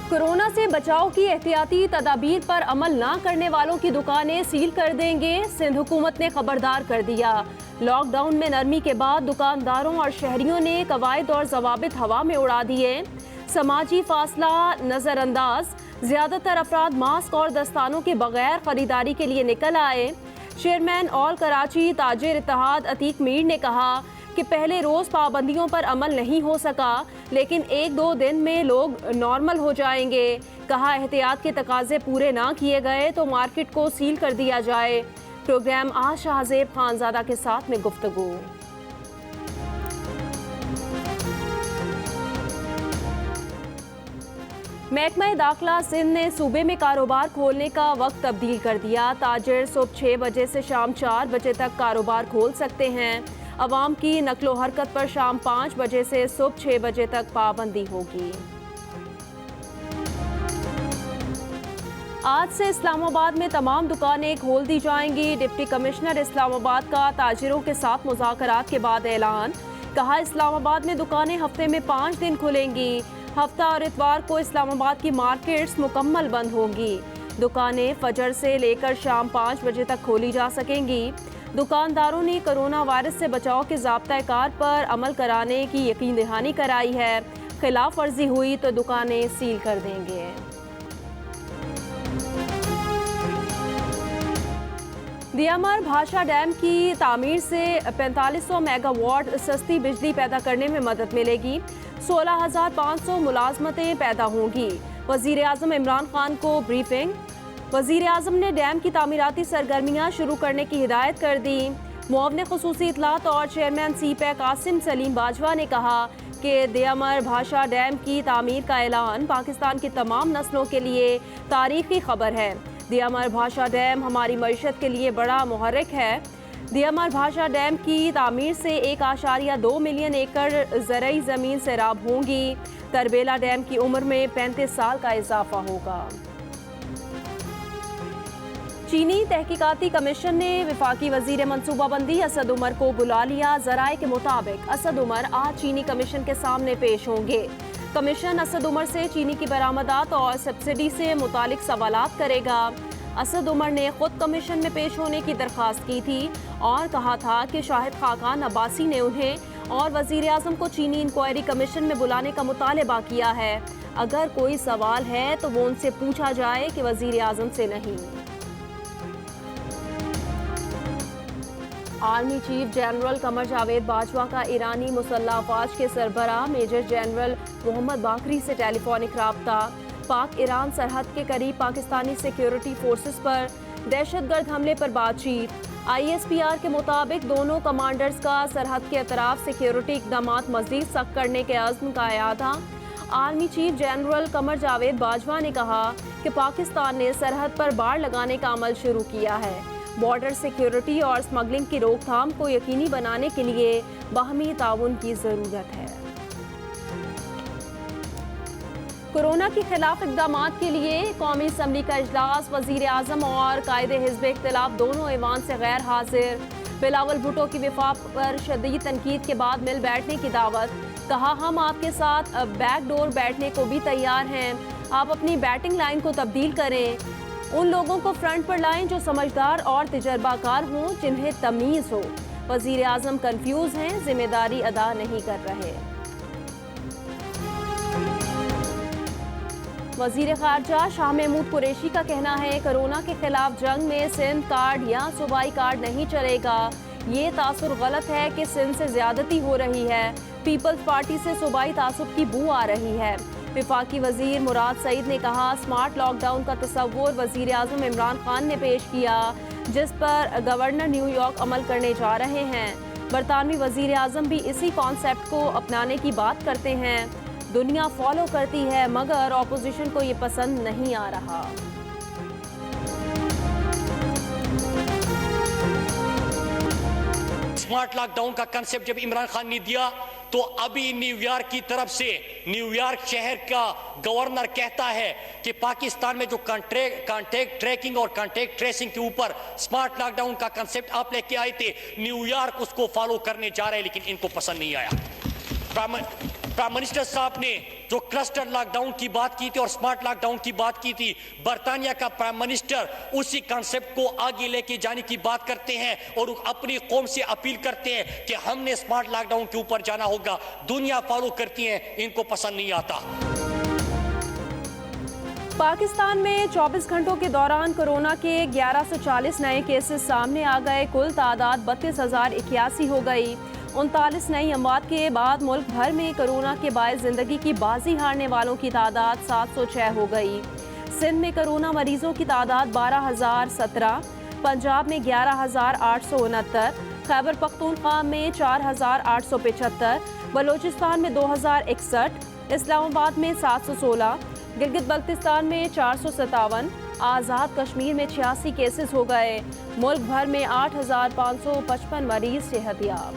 Corona से बचाव की एहतियाती तदाबीर पर अमल न करने वालों की दुकानें सील कर देंगे। सिंध हुकूमत ने खबरदार कर दिया। लॉकडाउन में नरमी के बाद दुकानदारों और शहरियों ने कवायद और जवाबित हवा में उड़ा दिए। समाजी फासला नजरअंदाज, ज्यादातर अफराद मास्क और दस्तानों के बगैर खरीदारी के लिए निकल आए। चेयरमैन ऑल कराची ताजिर इत्तेहाद अतीक मीर ने कहा कि पहले रोज पाबंदियों पर अमल नहीं हो सका, लेकिन एक दो दिन में लोग नॉर्मल हो जाएंगे। कहा एहतियात के तकाजे पूरे ना किए गए तो मार्केट को सील कर दिया जाए। प्रोग्राम आज शाहजेब खानजादा के साथ में गुफ्तगू। महकमा दाखिला सिंध ने सूबे में कारोबार खोलने का वक्त तब्दील कर दिया। ताजिर सुबह 6 बजे से शाम 4 बजे तक कारोबार खोल सकते हैं। अवाम की नकलो हरकत पर शाम 5 बजे से सुबह 6 बजे तक पाबंदी होगी। आज से इस्लामाबाद में तमाम दुकानें खोल दी जाएंगी। डिप्टी कमिश्नर इस्लामाबाद का ताजिरों के साथ मुज़ाकरात के बाद ऐलान। कहा इस्लामाबाद में दुकानें हफ्ते में 5 दिन खुलेंगी। हफ्ता और इतवार को इस्लामाबाद की मार्केट्स मुकम्मल बंद होंगी। दुकानें फजर से लेकर शाम 5 बजे तक खोली जा सकेंगी। दुकानदारों ने कोरोना वायरस से बचाव के ज़ाब्ता-ए-कार पर अमल कराने की यकीन दहानी कराई है। खिलाफ वर्जी हुई तो दुकानें सील कर देंगे। दियामर भाषा डैम की तामीर से 4500 मेगावाट सस्ती बिजली पैदा करने में मदद मिलेगी। 16,500 मुलाजमतें पैदा होंगी। वज़ीर आज़म इमरान खान को ब्रीफिंग। वज़ीर आज़म ने डैम की तामीराती सरगर्मियाँ शुरू करने की हिदायत कर दी। मुआवने ख़ुसूसी इत्तलात और चेयरमैन सीपैक कासिम सलीम बाजवा ने कहा कि दियामर भाषा डैम की तामीर का ऐलान पाकिस्तान की तमाम नस्लों के लिए तारीख़ी खबर है। दियामर भाषा डैम हमारी मईशत के लिए बड़ा मुहर्रिक है। दियामर भाषा डैम की तामीर से 1.2 मिलियन एकड़ ज़रई ज़मीन सैराब होंगी। तरबेला डैम की उम्र में 35 साल का इजाफा होगा। चीनी तहकीकाती कमीशन ने वफाकी वजीर मनसूबाबंदी असद उमर को बुला लिया। ज़राए के मुताबिक असद उमर आज चीनी कमीशन के सामने पेश होंगे। कमीशन असद उमर से चीनी की बरामदात और सब्सिडी से मुतालिक सवालात करेगा। असद उमर ने खुद कमीशन में पेश होने की दरख्वास्त की थी और कहा था कि शाहिद खाकान अब्बासी ने उन्हें और वज़ीर आज़म को चीनी इंक्वायरी कमीशन में बुलाने का मुतालबा किया है। अगर कोई सवाल है तो वो उनसे पूछा जाए कि वज़ीर आज़म से नहीं। Army chief general Qamar Javed Bajwa का ईरानी मुसल्लह अफवाज के सरबराह मेजर जनरल मोहम्मद बाकरी से टेलीफोनिक राब्ता। पाक ईरान सरहद के करीब पाकिस्तानी सिक्योरिटी फोर्सेस पर दहशतगर्द हमले पर बातचीत। ISPR के मुताबिक दोनों कमांडर्स का सरहद के अतराफ सिक्योरिटी इकदामात मज़ीद सख्त करने के अज़्म का अयादा। Army chief general Qamar Javed Bajwa ने कहा कि पाकिस्तान ने सरहद पर बाड़ लगाने का अमल शुरू किया है। बॉर्डर सिक्योरिटी और स्मगलिंग की रोकथाम को यकीनी बनाने के लिए बाहमी ताउन की ज़रूरत है। कोरोना के खिलाफ इक़दामात के लिए कौमी असम्बली का इजलास। वज़ीर आज़म और कायदे हिज़्ब इख्तिलाफ दोनों ऐवान से गैर हाजिर। बिलावल भुट्टो की वफाक पर शदीद तनकीद के बाद मिल बैठने की दावत। कहा हम आपके साथ बैक डोर बैठने को भी तैयार हैं। आप अपनी बैटिंग लाइन को तब्दील करें। उन लोगों को फ्रंट पर लाएं जो समझदार और तजर्बाकार हों, जिन्हें तमीज़ हो। वज़ीर आज़म कन्फ्यूज़ हैं, जिम्मेदारी अदा नहीं कर रहे। वज़ीर ख़ारजा शाह महमूद कुरैशी का कहना है कोरोना के खिलाफ जंग में सिंध कार्ड या सूबाई कार्ड नहीं चलेगा। ये तासुर गलत है कि सिंध से ज़्यादती हो रही है। पीपल्स पार्टी से सूबाई तासुब की बू आ रही है। वफाकी वज़ीर मुराद सईद ने कहा स्मार्ट लॉकडाउन का तस्वुर वज़ीर आज़म इमरान खान ने पेश किया, जिस पर गवर्नर न्यूयॉर्क अमल करने जा रहे हैं। बरतानवी वज़ीर आज़म भी इसी कॉन्सेप्ट को अपनाने की बात करते हैं। दुनिया फॉलो करती है मगर ऑपोजिशन को ये पसंद नहीं आ रहा। स्मार्ट लॉकडाउन का कंसेप्ट जब इमरान खान ने दिया तो अभी न्यूयॉर्क की तरफ से न्यूयॉर्क शहर का गवर्नर कहता है कि पाकिस्तान में जो कॉन्टैक्ट ट्रैकिंग और कॉन्टैक्ट ट्रेसिंग के ऊपर स्मार्ट लॉकडाउन का कंसेप्ट आप लेके आए थे, न्यूयॉर्क उसको फॉलो करने जा रहे हैं, लेकिन इनको पसंद नहीं आया। प्राइम मिनिस्टर साहब ने जो क्लस्टर लॉकडाउन की बात की थी और स्मार्ट लॉकडाउन की बात की थी, बर्तानिया का प्राइम मिनिस्टर उसी कॉन्सेप्ट को आगे लेके जाने की बात करते हैं और अपनी कौम से अपील करते हैं कि हमने स्मार्ट लॉकडाउन के ऊपर जाना होगा। दुनिया फॉलो करती है, इनको पसंद नहीं आता। पाकिस्तान में 24 घंटों के दौरान कोरोना के 1140 नए केसेस सामने आ गए। कुल तादाद 32,081 हो गई। 39 नई अमवात के बाद मुल्क भर में कोरोना के बायस जिंदगी की बाजी हारने वालों की तादाद 706 हो गई। सिंध में कोरोना मरीजों की तादाद 12,017, पंजाब में 11,869, खैबर पख्तूनख्वा में 4,875, बलोचिस्तान में 2,061, इस्लामाबाद में 716, गिलगित बल्तिस्तान में 457, आज़ाद कश्मीर में 86 केसेस हो गए। मुल्क भर में 8,555 मरीज सेहतयाब।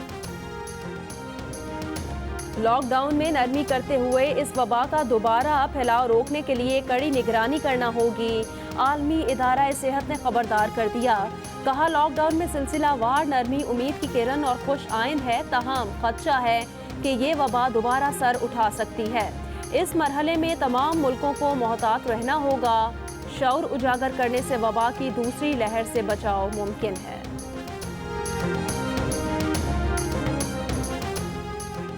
लॉकडाउन में नरमी करते हुए इस वबा का दोबारा फैलाव रोकने के लिए कड़ी निगरानी करना होगी। आलमी इदारा सेहत ने खबरदार कर दिया, कहा लॉकडाउन में सिलसिलावार नरमी उम्मीद की किरण और खुश आइंद है, ताहम खदशा है कि ये वबा दोबारा सर उठा सकती है। इस मरहले में तमाम मुल्कों को मोहतात रहना होगा। शऊर उजागर करने से वबा की दूसरी लहर से बचाव मुमकिन है।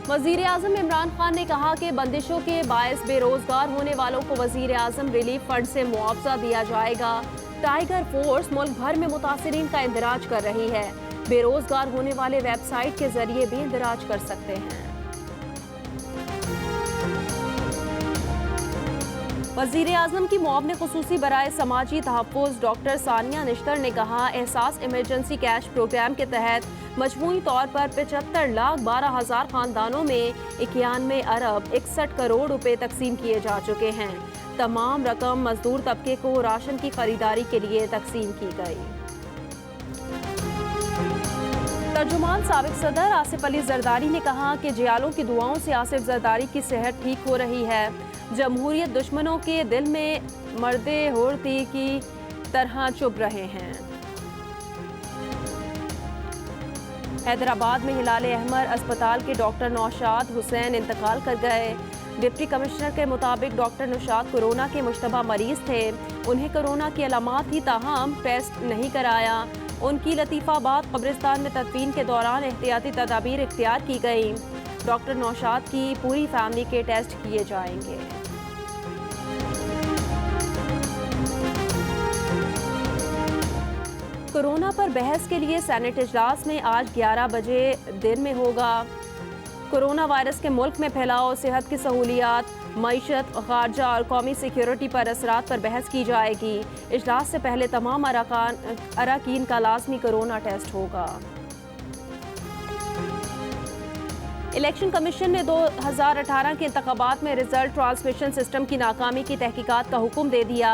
वज़ीर आज़म इमरान खान ने कहा कि बंदिशों के बायस बेरोजगार होने वालों को वज़ीर आज़म रिलीफ फंड से मुआवजा दिया जाएगा। टाइगर फोर्स मुल्क भर में मुतासिरीन का इंदराज कर रही है। बेरोजगार होने वाले वेबसाइट के जरिए भी इंदराज कर सकते हैं। वज़ीर आज़म की मुआवने खुसूसी बराए समाजी तहफ़्फ़ुज़ डॉक्टर सानिया निश्तर ने कहा, एहसास इमरजेंसी कैश प्रोग्राम के तहत मजमूई तौर पर 75,12,000 खानदानों में 91 अरब 61 करोड़ रुपए तकसीम किए जा चुके हैं। तमाम रकम मजदूर तबके को राशन की खरीदारी के लिए तकसीम की गई। तर्जुमान साबिक सदर आसिफ अली जरदारी ने कहा कि जियालों की दुआओं से आसिफ जरदारी की सेहत ठीक हो रही है। जमहूरियत दुश्मनों के दिल में मर्दे होती की तरह चुभ रहे हैं। हैदराबाद में हिलाले अहमर अस्पताल के डॉक्टर नौशाद हुसैन इंतकाल कर गए। डिप्टी कमिश्नर के मुताबिक डॉक्टर नौशाद कोरोना के मुश्तबा मरीज थे। उन्हें कोरोना की अलामात थी, ताहम टेस्ट नहीं कराया। उनकी लतीफ़ाबाद कब्रिस्तान में तदफीन के दौरान एहतियाती तदाबीर इख्तियार की गई। डॉक्टर नौशाद की पूरी फैमिली के टेस्ट किए जाएंगे। कोरोना पर बहस के लिए सेनेट इजलास में आज 11 बजे दिन में होगा। कोरोना वायरस के मुल्क में फैलाव, सेहत की सहूलियात, मईशत, खारजा और कौमी सिक्योरिटी पर असरात पर बहस की जाएगी। इजलास से पहले तमाम अरकान का लाजमी कोरोना टेस्ट होगा। इलेक्शन कमीशन ने 2018 के इंतखाबात में रिजल्ट ट्रांसमिशन सिस्टम की नाकामी की तहकीकात का हुक्म दे दिया।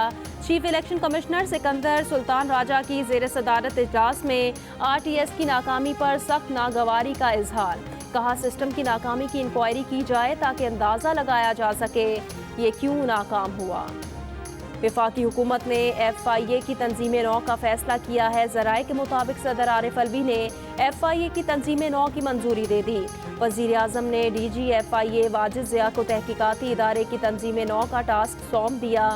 Chief election commissioner Sikandar Sultan Raja की ज़ेर सदारत इजलास में RTS की नाकामी पर सख्त नागवारी का इजहार। कहा सिस्टम की नाकामी की इंक्वायरी की जाए ताकि अंदाज़ा लगाया जा सके ये क्यों नाकाम हुआ। वफाकी हुकूमत ने FIA की तंजीम नौ का फैसला किया है। ज़राए के मुताबिक सदर आरिफ अलवी ने FIA की तंजीम नौ की मंजूरी दे दी। वज़ीर आज़म ने DG FIA वाजिद ज़िया को तहकीकाती इदारे की तंजीम नौ का टास्क सौंप दिया।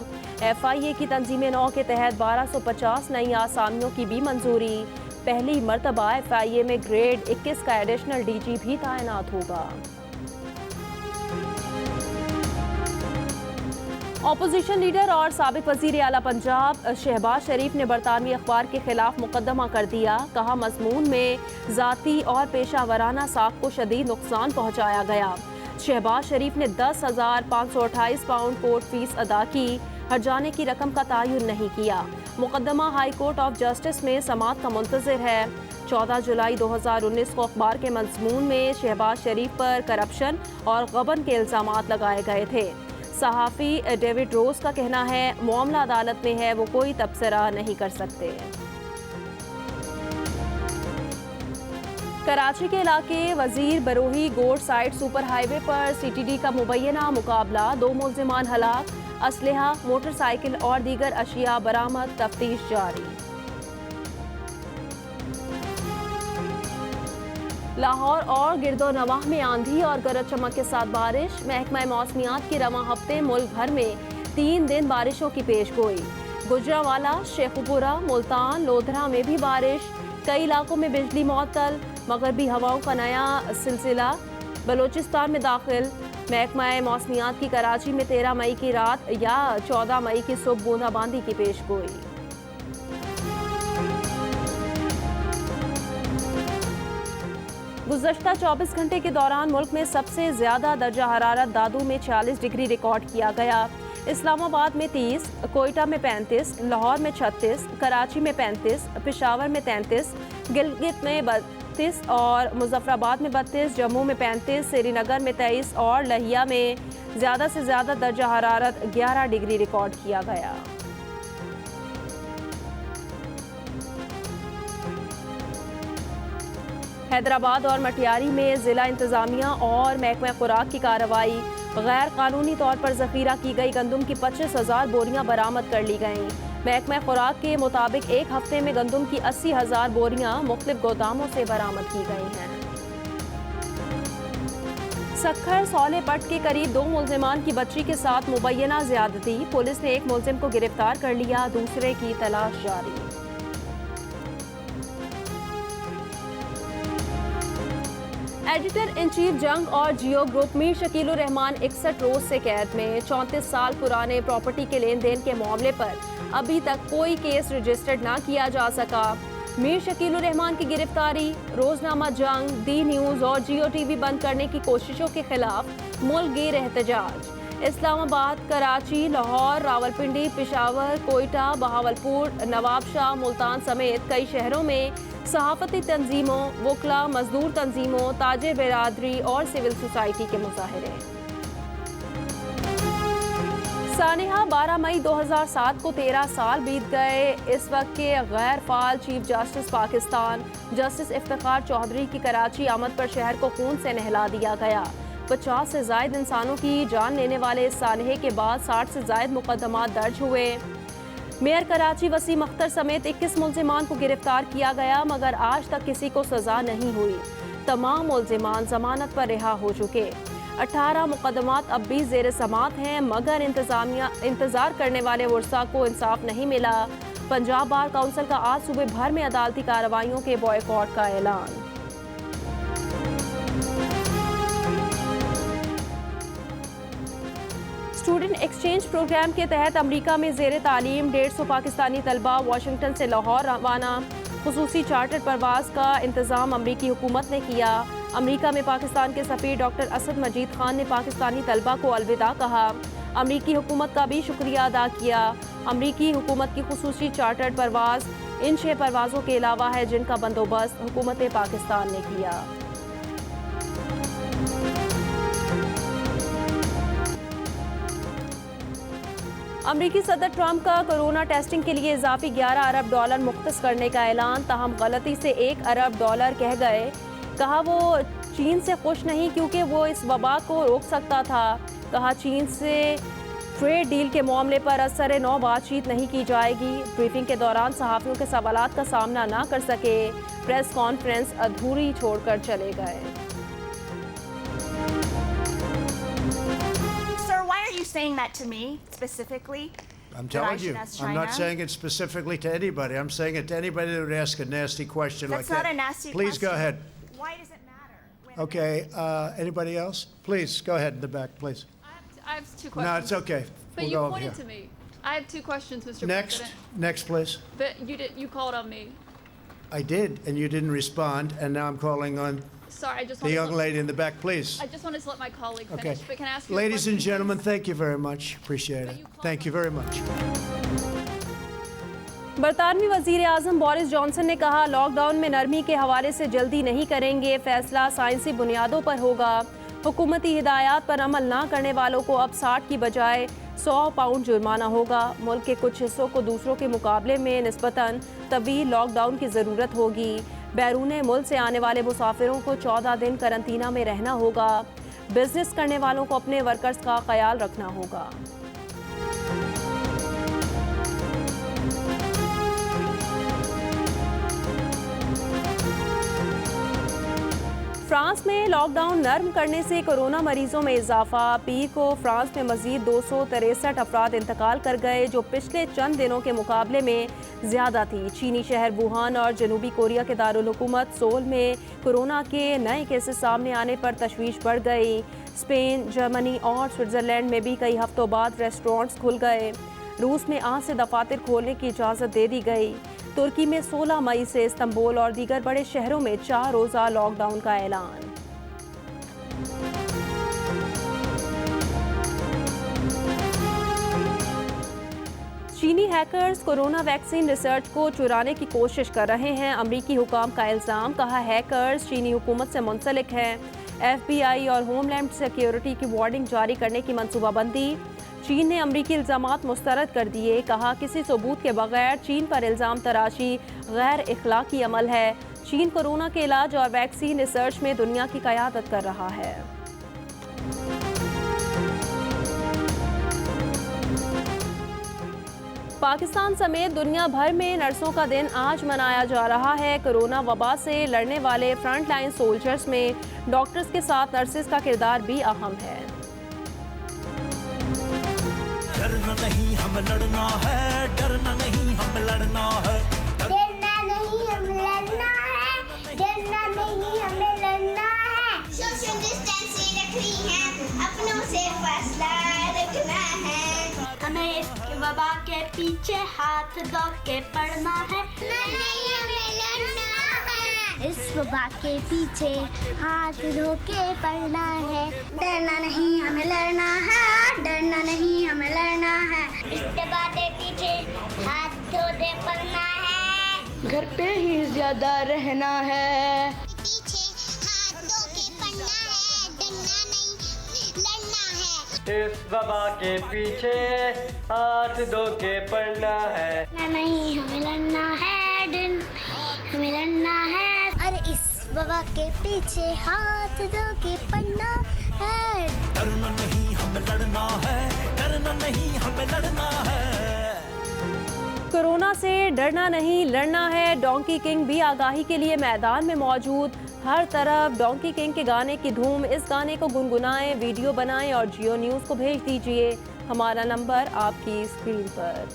FIA की तंजीम नौ के तहत 1250 नई आसामियों की भी मंजूरी। पहली मरतबा FIA में ग्रेड 21 का एडिशनल DG भी तैनात होगा। अपोजिशन लीडर और साबिक वज़ीर आला पंजाब शहबाज शरीफ ने बरतानवी अखबार के खिलाफ मुकदमा कर दिया। कहा मजमून में ज़ाती और पेशा वराना साख को शदीद नुकसान पहुँचाया गया। शहबाज शरीफ ने 10,528 पाउंड कोर्ट फीस अदा की। हर्जाने की रकम का तयन नहीं किया। मुकदमा हाई कोर्ट ऑफ जस्टिस में समाअत का मुंतज़िर है। 14 जुलाई 2019 को अखबार के मजमून में शहबाज शरीफ पर करप्शन और गबन के इल्ज़ामात लगाए गए थे। सहाफ़ी डेविड रोज का कहना है मामला अदालत में है, वो कोई तबसरा नहीं कर सकते। कराची के इलाके वजीर बरोही गोड साइड सुपर हाईवे पर CTD का मुबैना मुकाबला। 2 मुल्ज़िमान हलाक, असलहा, मोटरसाइकिल और दीगर अशिया बरामद, तफ्तीश जारी। लाहौर और गिरदो नवाह में आंधी और गरज चमक के साथ बारिश। महकमा मौसमियात की रवां हफ्ते मुल्क भर में 3 दिन बारिशों की पेशगोई। गुजरांवाला, शेखुपुरा, मुल्तान, लोधरा में भी बारिश। कई इलाकों में बिजली मुअत्तल। मगरबी हवाओं का नया सिलसिला बलोचिस्तान में दाखिल। महकमा मौसमियात की कराची में 13 मई की रात या 14 मई की सुबह बूंदाबांदी की पेशगोई। गुज़श्ता 24 घंटे के दौरान मुल्क में सबसे ज्यादा दर्जा हरारत दादू में 46 डिग्री रिकॉर्ड किया गया। इस्लामाबाद में 30, कोयटा में 35, लाहौर में 36, कराची में 35, पेशावर में 33, गिलगित में 32 और मुजफ्फराबाद में 32, जम्मू में 35, श्रीनगर में 23 और लहिया में ज़्यादा से ज़्यादा दर्जा हरारत 11 डिग्री रिकॉर्ड किया गया। हैदराबाद और मटियारी में ज़िला इंतज़ामिया और महकमा खुराक की कार्रवाई। गैर कानूनी तौर पर ज़ख़ीरा की गई गंदम की 25,000 बोरियां बरामद कर ली गईं। महकमा खुराक के मुताबिक एक हफ्ते में गंदम की 80,000 बोरियां मुख्तलिफ गोदामों से बरामद की गई हैं। सक्खर सौलेपट के करीब 2 मुल्ज़िमान की बच्ची के साथ मुबैना ज़्यादती। पुलिस ने एक मुल्ज़िम को गिरफ्तार कर लिया, दूसरे की तलाश जारी। एडिटर इन चीफ जंग और जियो ग्रुप मीर शकील रहमान 61 रोज से कैद में। 34 साल पुराने प्रॉपर्टी के लेन देन के मामले पर अभी तक कोई केस रजिस्टर्ड ना किया जा सका। मीर शकील रहमान की गिरफ्तारी रोजनामा जंग, दी न्यूज़ और जियो टीवी बंद करने की कोशिशों के खिलाफ मुल्क गिर एहतजाज। इस्लामाबाद, कराची, लाहौर, रावलपिंडी, पेशावर, कोयटा, बहावलपुर, नवाबशाह, मुल्तान समेत कई शहरों में सहाफती तंजीमों, वकला, मजदूर तंजीमों, ताजिर बिरादरी और सिविल सोसाइटी के मुजाहरे। सानिहा 12 मई 2007 को 13 साल बीत गए। इस वक्त के गैर फाल chief justice Pakistan justice Iftikhar Chaudhry की कराची आमद पर शहर को खून से नहला दिया गया। 50 से ज़ायद इंसानों की जान लेने वाले इस सानहे के बाद 60 से ज़ायद मुकदमात दर्ज हुए। मेयर कराची वसीम अख्तर समेत 21 मुल्ज़िमान को गिरफ्तार किया गया, मगर आज तक किसी को सज़ा नहीं हुई। तमाम मुल्ज़िमान जमानत पर रिहा हो चुके। 18 मुकदमात अब भी ज़ेर समात हैं, मगर इंतज़ार करने वाले वर्सा को इंसाफ नहीं मिला। पंजाब बार काउंसिल का आज सुबह भर में अदालती कार्रवाइयों के बॉयकॉट का ऐलान। स्टूडेंट एक्सचेंज प्रोग्राम के तहत अमरीका में ज़ेर तालीम 150 पाकिस्तानी तलबा वाशिंगटन से लाहौर रवाना। खुसूसी चार्टर परवाज़ का इंतज़ाम अमरीकी हुकूमत ने किया। अमरीका में पाकिस्तान के सफ़ीर डॉक्टर असद मजीद खान ने पाकिस्तानी तलबा को अलविदा कहा। अमरीकी हुकूमत का भी शुक्रिया अदा किया। अमरीकी हुकूमत की खुसूसी चार्टर परवाज़ इन 6 परवाज़ों के अलावा है जिनका बंदोबस्त हुकूमत पाकिस्तान ने किया। अमरीकी सदर ट्रंप का कोरोना टेस्टिंग के लिए इजाफी $11 अरब मुख्तस करने का ऐलान। ताहम गलती से $1 अरब कह गए। कहा वो चीन से खुश नहीं क्योंकि वो इस वबा को रोक सकता था। कहा चीन से ट्रेड डील के मामले पर असर नौ बातचीत नहीं की जाएगी। ब्रीफिंग के दौरान सहाफ़ियों के सवालात का सामना ना कर सके। प्रेस कॉन्फ्रेंस अधूरी छोड़कर चले गए। Saying that to me specifically? I'm telling you, I'm not saying it specifically to anybody. I'm saying it to anybody that would ask a nasty question like that. That's not a nasty question. Please go ahead. Why does it matter? Okay, anybody else? Please, go ahead in the back, please. I have 2 questions. No, it's okay. But We'll you go over pointed here. to me. I have 2 questions, Mr. Next, President. please. But you called on me. I did, and you didn't respond, and now I'm calling on Sorry, I just the wanted young to, lady in the back, please. I just wanted to let my colleague finish. Okay. But can I ask you a Ladies and question, gentlemen, please? thank you very much. Appreciate it. Thank you very much. बरतानवी वज़ीर आज़म Boris Johnson ने कहा lockdown में नरमी के हवाले से जल्दी नहीं करेंगे, फैसला साइंसी बुनियादों पर होगा। हुकूमती हिदायत पर अमल ना करने वालों को अब 60 की बजाय 100 पाउंड जुर्माना होगा। मुल्क के कुछ हिस्सों को दूसरों के मुकाबले में निस्बतन तवील लॉकडाउन की ज़रूरत होगी। बैरून मुल्क से आने वाले मुसाफिरों को 14 दिन करंतना में रहना होगा। बिजनेस करने वालों को अपने वर्कर्स का ख्याल रखना होगा। फ्रांस में लॉकडाउन नर्म करने से कोरोना मरीजों में इजाफा। पीर को फ्रांस में मजीद 263 अफराद इंतकाल कर गए, जो पिछले चंद दिनों के मुकाबले में ज़्यादा थी। चीनी शहर वुहान और जनूबी कोरिया के दारुल हुकूमत सोल में कोरोना के नए केसेस सामने आने पर तशवीश बढ़ गई। स्पेन, जर्मनी और स्विट्ज़रलैंड में भी कई हफ्तों बाद रेस्टोरेंट्स खुल गए। रूस में आज से दफातर खोलने की इजाज़त दे दी गई। तुर्की में 16 मई से इस्तंबुल और दीगर बड़े शहरों में 4 रोज़ा लॉकडाउन का ऐलान। चीनी हैकर्स कोरोना वैक्सीन रिसर्च को चुराने की कोशिश कर रहे हैं। अमरीकी हुकाम का इल्ज़ाम, कहा हैकर्स चीनी हुकूमत से मुंसलिक हैं। FBI और होमलैंड सिक्योरिटी की वार्निंग जारी करने की मनसूबाबंदी। चीन ने अमरीकी इल्ज़ामात मुस्तरद कर दिए, कहा किसी सबूत के बगैर चीन पर इल्ज़ाम तराशी गैर इखलाकी अमल है। चीन कोरोना के इलाज और वैक्सीन रिसर्च में दुनिया की क़यादत कर रहा है। पाकिस्तान समेत दुनिया भर में नर्सों का दिन आज मनाया जा रहा है। कोरोना वबा से लड़ने वाले फ्रंट लाइन सोल्जर्स में डॉक्टर्स के साथ नर्सेस का किरदार भी अहम है। डरना नहीं हम लड़ना है, डरना नहीं हम लड़ना है, डरना नहीं हम लड़ना है, डरना नहीं हमें लड़ना है। सोशल डिस्टेंसिंग रखनी है, अपनों से फासला रखना है। हमें इस वबा के पीछे हाथ धो के पड़ना है, नहीं हमें लड़ना है। इस वबा के पीछे हाथ धो के पड़ना है। डरना नहीं हमें लड़ना है, डरना नहीं हमें लड़ना है। इस वबा के पीछे हाथ धो के पड़ना है। घर पे ही ज्यादा रहना है। पीछे हाथ धो के पड़ना है, डरना नहीं लड़ना है। इस वबा के पीछे हाथ धो के पड़ना है। नहीं हमें लड़ना है, हमें लड़ना है। और इस वबा के पीछे हाथ धो के पड़ना है। डरना नहीं हम लड़ना है, डरना नहीं हमें लड़ना है। कोरोना से डरना नहीं लड़ना है। डोंकी किंग भी आगाही के लिए मैदान में मौजूद। हर तरफ डोंकी किंग के गाने की धूम। इस गाने को गुनगुनाएं, वीडियो बनाएं और जियो न्यूज़ को भेज दीजिए। हमारा नंबर आपकी स्क्रीन पर।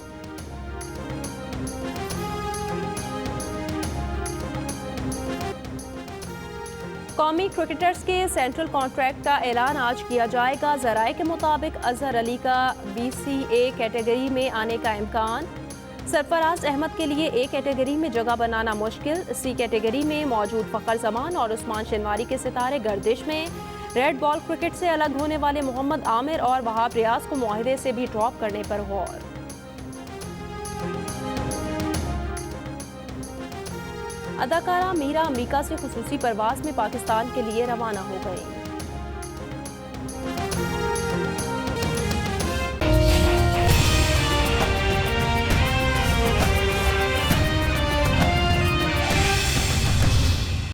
कौमी क्रिकेटर्स के सेंट्रल कॉन्ट्रैक्ट का ऐलान आज किया जाएगा। ज़राए के मुताबिक अजहर अली का BCA कैटेगरी में आने का इम्कान। सरफराज अहमद के लिए A कैटेगरी में जगह बनाना मुश्किल। C कैटेगरी में मौजूद फ़खर जमान और उस्मान शनवारी के सितारे गर्दिश में। रेड बॉल क्रिकेट से अलग होने वाले मोहम्मद आमिर और वहाब रियाज को मुआहदे से भी ड्रॉप करने पर गौर। अदाकारा मीरा अमेरिका से खुसूसी परवाज़ में पाकिस्तान के लिए रवाना हो गई।